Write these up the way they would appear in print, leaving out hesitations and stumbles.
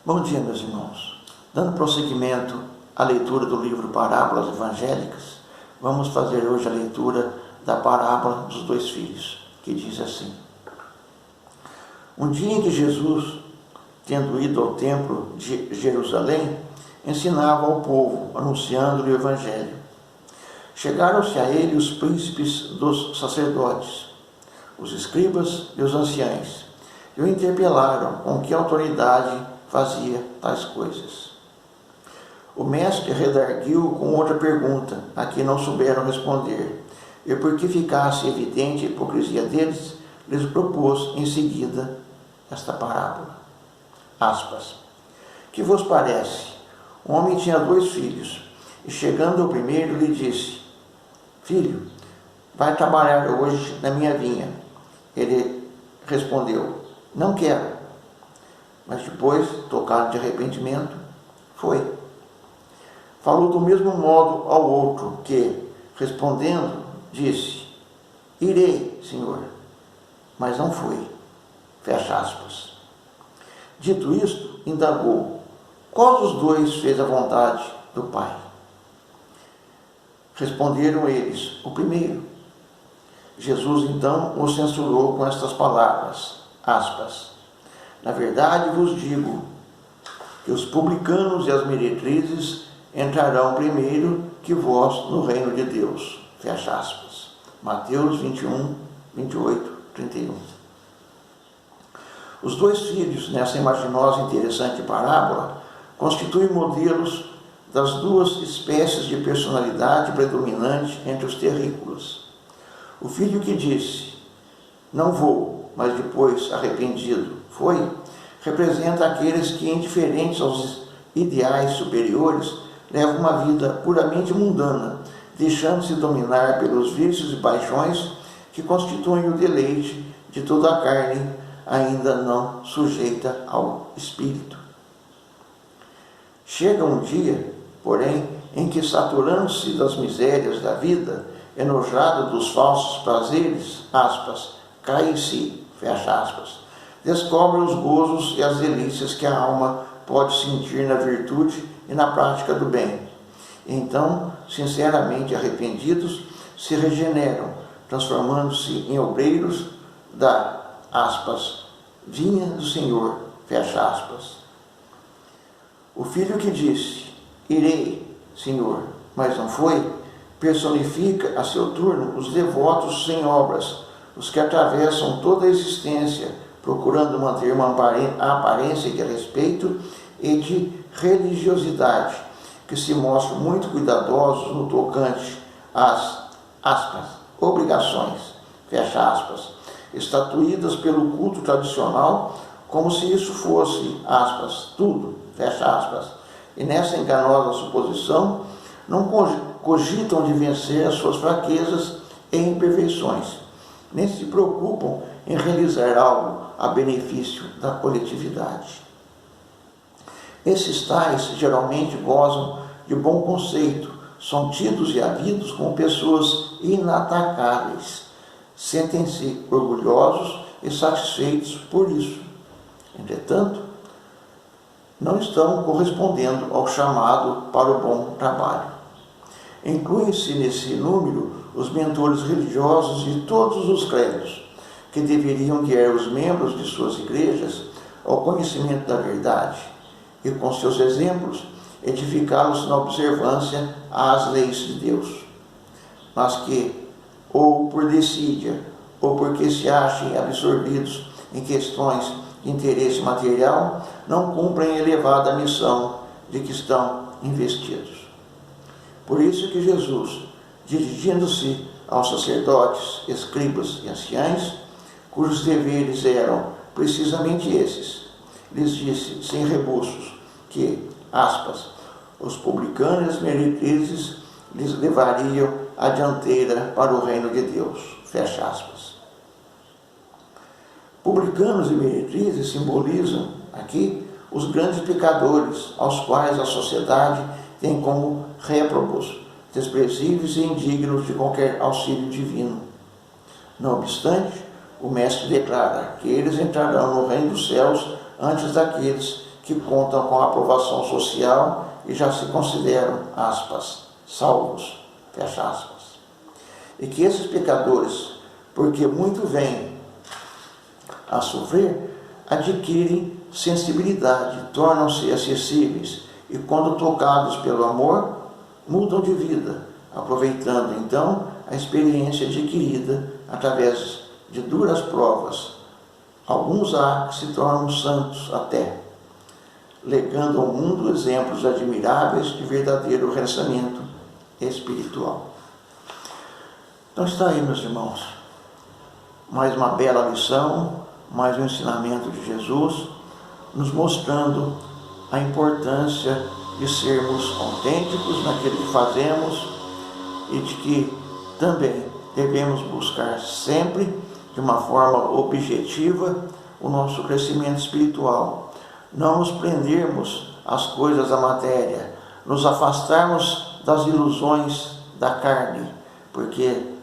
Bom dia, meus irmãos. Dando prosseguimento à leitura do livro Parábolas Evangélicas, vamos fazer hoje a leitura da parábola dos dois filhos, que diz assim: Um dia em que Jesus, tendo ido ao templo de Jerusalém, ensinava ao povo, anunciando-lhe o Evangelho. Chegaram-se a ele os príncipes dos sacerdotes, os escribas e os anciães, e o interpelaram com que autoridade fazia tais coisas. O mestre redarguiu com outra pergunta, a que não souberam responder, e porque ficasse evidente a hipocrisia deles, lhes propôs em seguida esta parábola. Aspas. Que vos parece? Um homem tinha 2 filhos, e chegando ao primeiro lhe disse: Filho, vai trabalhar hoje na minha vinha. Ele respondeu: Não quero. Mas depois, tocado de arrependimento, foi. Falou do mesmo modo ao outro, que, respondendo, disse: Irei, Senhor. Mas não foi. Fecha aspas. Dito isto, indagou: Qual dos 2 fez a vontade do Pai? Responderam eles: O primeiro. Jesus então o censurou com estas palavras, aspas. Na verdade vos digo que os publicanos e as meretrizes entrarão primeiro que vós no reino de Deus. Fecha aspas. Mateus 21, 28, 31. Os 2 filhos, nessa imaginosa e interessante parábola, constituem modelos das 2 espécies de personalidade predominante entre os terrícolas. O filho que disse, não vou, mas depois, arrependido, foi, representa aqueles que, indiferentes aos ideais superiores, levam uma vida puramente mundana, deixando-se dominar pelos vícios e paixões que constituem o deleite de toda a carne ainda não sujeita ao espírito. Chega um dia, porém, em que, saturando-se das misérias da vida, enojado dos falsos prazeres, aspas, cai em si, fecha aspas, descobre os gozos e as delícias que a alma pode sentir na virtude e na prática do bem. Então, sinceramente arrependidos, se regeneram, transformando-se em obreiros da, aspas, vinha do Senhor, fecha aspas. O filho que disse, irei, Senhor, mas não foi, personifica a seu turno os devotos sem obras, os que atravessam toda a existência, procurando manter uma aparência de respeito e de religiosidade, que se mostram muito cuidadosos no tocante às, aspas, obrigações, fecha aspas, estatuídas pelo culto tradicional, como se isso fosse, aspas, tudo, fecha aspas, e nessa enganosa suposição não cogitam de vencer as suas fraquezas e imperfeições, nem se preocupam em realizar algo a benefício da coletividade. Esses tais geralmente gozam de bom conceito, são tidos e havidos como pessoas inatacáveis, sentem-se orgulhosos e satisfeitos por isso. Entretanto, não estão correspondendo ao chamado para o bom trabalho. Incluem-se nesse número os mentores religiosos de todos os credos, que deveriam guiar os membros de suas igrejas ao conhecimento da verdade e, com seus exemplos, edificá-los na observância às leis de Deus, mas que, ou por desídia, ou porque se achem absorvidos em questões de interesse material, não cumprem a elevada missão de que estão investidos. Por isso que Jesus, dirigindo-se aos sacerdotes, escribas e anciães, cujos deveres eram precisamente esses, lhes disse, sem rebuços, que, aspas, os publicanos e as meretrizes lhes levariam a dianteira para o reino de Deus, fecha aspas. Publicanos e meretrizes simbolizam, aqui, os grandes pecadores, aos quais a sociedade tem como réprobos, desprezíveis e indignos de qualquer auxílio divino. Não obstante, o Mestre declara que eles entrarão no reino dos céus antes daqueles que contam com a aprovação social e já se consideram, aspas, salvos, fecha aspas. E que esses pecadores, porque muito vêm a sofrer, adquirem sensibilidade, tornam-se acessíveis e, quando tocados pelo amor, mudam de vida, aproveitando então a experiência adquirida através de duras provas. Alguns há que se tornam santos até, legando ao mundo exemplos admiráveis de verdadeiro renascimento espiritual. Então está aí, meus irmãos, mais uma bela lição, mais um ensinamento de Jesus, nos mostrando a importância de sermos autênticos naquilo que fazemos e de que também devemos buscar sempre, de uma forma objetiva, o nosso crescimento espiritual. Não nos prendermos às coisas da matéria, nos afastarmos das ilusões da carne, porque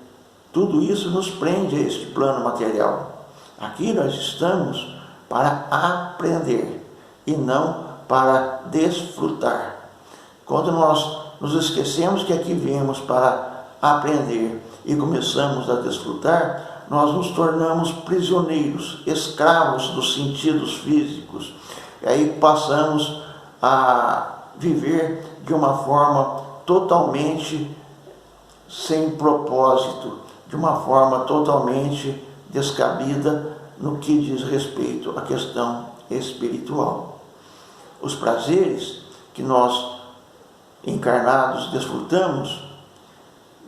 tudo isso nos prende a este plano material. Aqui nós estamos para aprender e não para desfrutar. Quando nós nos esquecemos que aqui viemos para aprender e começamos a desfrutar, nós nos tornamos prisioneiros, escravos dos sentidos físicos. E aí passamos a viver de uma forma totalmente sem propósito, de uma forma totalmente descabida no que diz respeito à questão espiritual. Os prazeres que nós, encarnados, desfrutamos,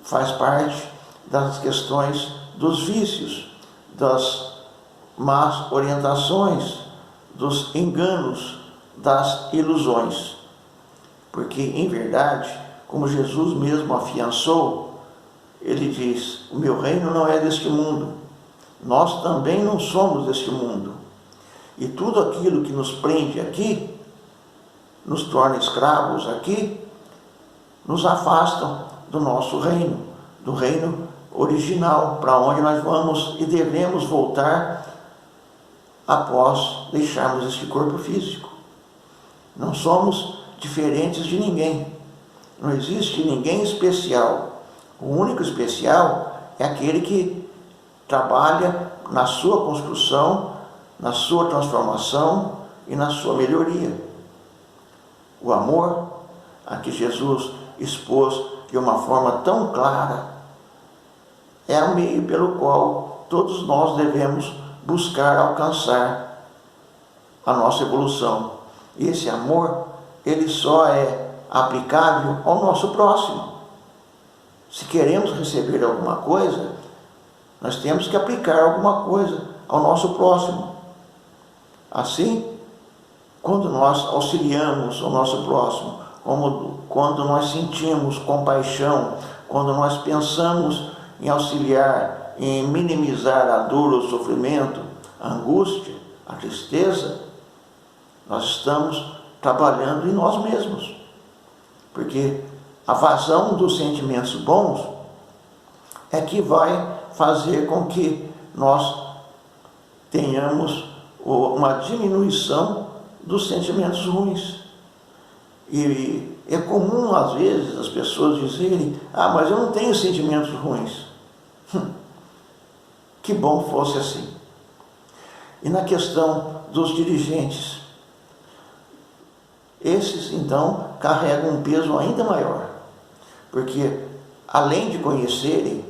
faz parte das questões dos vícios, das más orientações, dos enganos, das ilusões. Porque, em verdade, como Jesus mesmo afiançou, ele diz: o meu reino não é deste mundo. Nós também não somos deste mundo. E tudo aquilo que nos prende aqui, nos torna escravos aqui, nos afastam do nosso reino, do reino original, para onde nós vamos e devemos voltar após deixarmos este corpo físico. Não somos diferentes de ninguém. Não existe ninguém especial. O único especial é aquele que trabalha na sua construção, na sua transformação e na sua melhoria. O amor, a que Jesus expôs de uma forma tão clara, é o meio pelo qual todos nós devemos buscar alcançar a nossa evolução. E esse amor, ele só é aplicável ao nosso próximo. Se queremos receber alguma coisa, nós temos que aplicar alguma coisa ao nosso próximo. Assim, quando nós auxiliamos o nosso próximo, quando nós sentimos compaixão, quando nós pensamos em auxiliar, em minimizar a dor, o sofrimento, a angústia, a tristeza, nós estamos trabalhando em nós mesmos. Porque a vazão dos sentimentos bons é que vai fazer com que nós tenhamos uma diminuição dos sentimentos ruins. E é comum, às vezes, as pessoas dizerem: ah, mas eu não tenho sentimentos ruins. Que bom fosse assim. E na questão dos dirigentes, esses, então, carregam um peso ainda maior. Porque, além de conhecerem,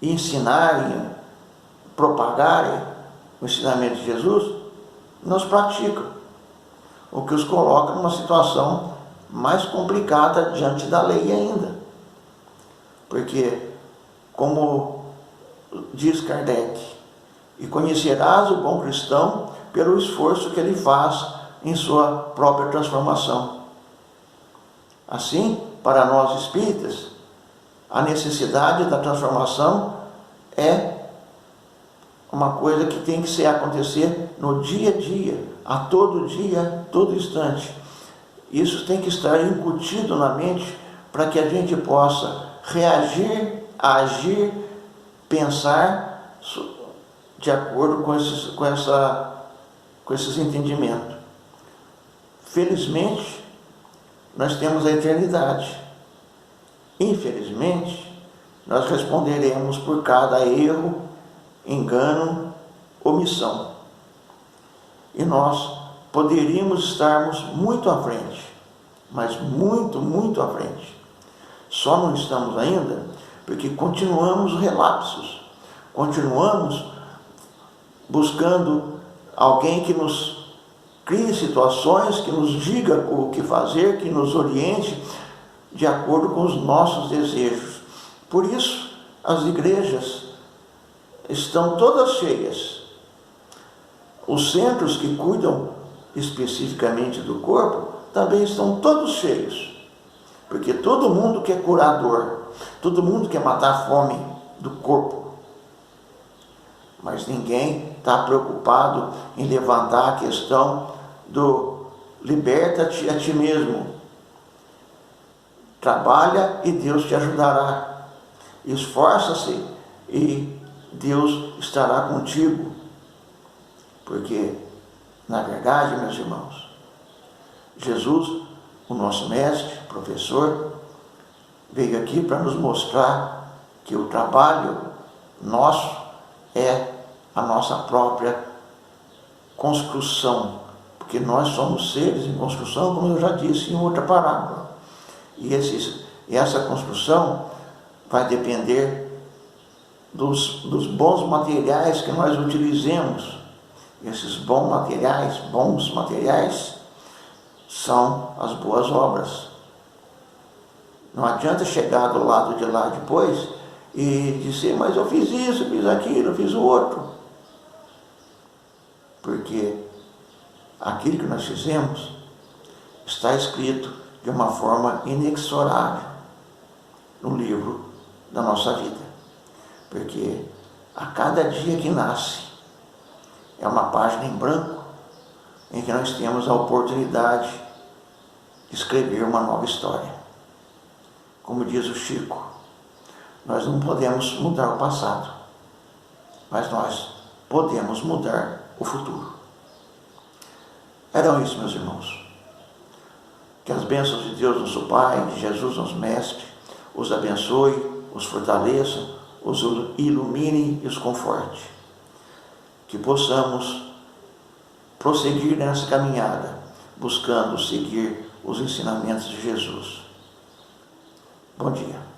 ensinarem, propagarem o ensinamento de Jesus, não os praticam, o que os coloca numa situação mais complicada diante da lei ainda. Porque, como diz Kardec, e conhecerás o bom cristão pelo esforço que ele faz em sua própria transformação. Assim, para nós espíritas, a necessidade da transformação é uma coisa que tem que acontecer no dia a dia, a todo dia, todo instante. Isso tem que estar incutido na mente para que a gente possa reagir, agir, pensar de acordo com essa com esses entendimentos. Felizmente, nós temos a eternidade. Infelizmente, nós responderemos por cada erro, engano, omissão. E nós poderíamos estarmos muito à frente, mas muito, muito à frente. Só não estamos ainda porque continuamos relapsos, continuamos buscando alguém que nos crie situações, que nos diga o que fazer, que nos oriente de acordo com os nossos desejos. Por isso, as igrejas estão todas cheias. Os centros que cuidam especificamente do corpo também estão todos cheios. Porque todo mundo quer curador, todo mundo quer matar a fome do corpo. Mas ninguém está preocupado em levantar a questão do liberta-te a ti mesmo. Trabalha e Deus te ajudará. Esforça-se e Deus estará contigo. Porque, na verdade, meus irmãos, Jesus, o nosso mestre, professor, veio aqui para nos mostrar que o trabalho nosso é a nossa própria construção, porque nós somos seres em construção, como eu já disse em outra parábola. E essa construção vai depender dos bons materiais que nós utilizemos. Esses bons materiais são as boas obras. Não adianta chegar do lado de lá depois e dizer, mas eu fiz isso, fiz aquilo, eu fiz o outro. Porque aquilo que nós fizemos está escrito de uma forma inexorável no livro da nossa vida. Porque a cada dia que nasce é uma página em branco em que nós temos a oportunidade de escrever uma nova história. Como diz o Chico, nós não podemos mudar o passado, mas nós podemos mudar o futuro. Eram isso, meus irmãos. Que as bênçãos de Deus, nosso Pai, de Jesus, nosso Mestre, os abençoe, os fortaleça, os ilumine e os conforte. Que possamos prosseguir nessa caminhada, buscando seguir os ensinamentos de Jesus. Bom dia.